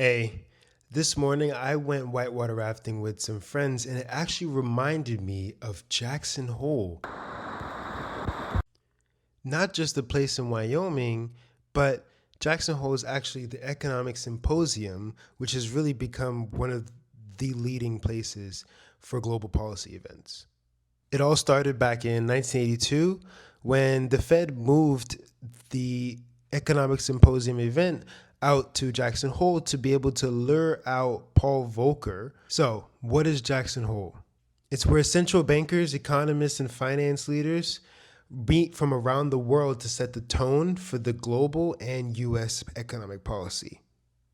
Hey, this morning I went whitewater rafting with some friends and it actually reminded me of Jackson Hole. Not just a place in Wyoming, but Jackson Hole is actually the economic symposium, which has really become one of the leading places for global policy events. It all started back in 1982 when the Fed moved the economic symposium event out to Jackson Hole to be able to lure out Paul Volcker. So, what is Jackson Hole? It's where central bankers, economists, and finance leaders meet from around the world to set the tone for the global and US economic policy.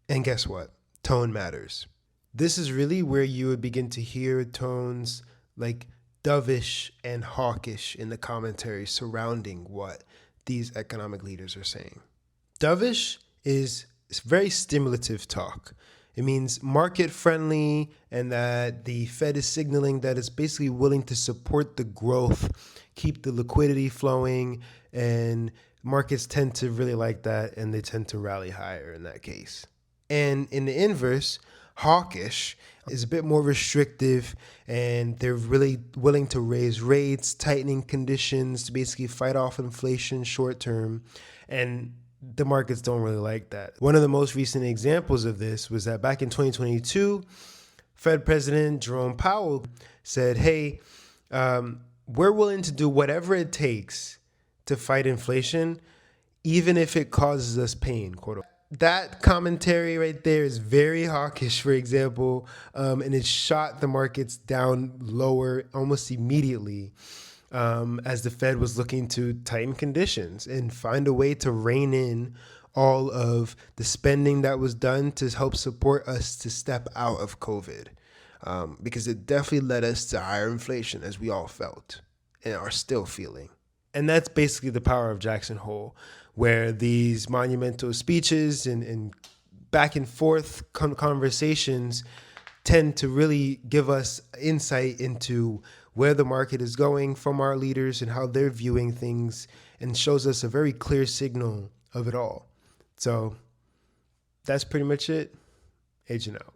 And guess what? Tone matters. This is really where you would begin to hear tones like dovish and hawkish in the commentary surrounding what these economic leaders are saying. Dovish is very stimulative talk. It means market friendly and that the Fed is signaling that it's basically willing to support the growth, keep the liquidity flowing, and markets tend to really like that and they tend to rally higher in that case. And in the inverse, hawkish is a bit more restrictive and they're really willing to raise rates, tightening conditions to basically fight off inflation short term. And the markets don't really like that. One of the most recent examples of this was that back in 2022, Fed President Jerome Powell said, hey, we're willing to do whatever it takes to fight inflation, even if it causes us pain, quote unquote. That commentary right there is very hawkish, for example, and it shot the markets down lower almost immediately as the Fed was looking to tighten conditions and find a way to rein in all of the spending that was done to help support us to step out of COVID. Because it definitely led us to higher inflation, as we all felt and are still feeling. And that's basically the power of Jackson Hole, where these monumental speeches and back and forth conversations tend to really give us insight into where the market is going from our leaders and how they're viewing things, and shows us a very clear signal of it all. So that's pretty much it. Agent out.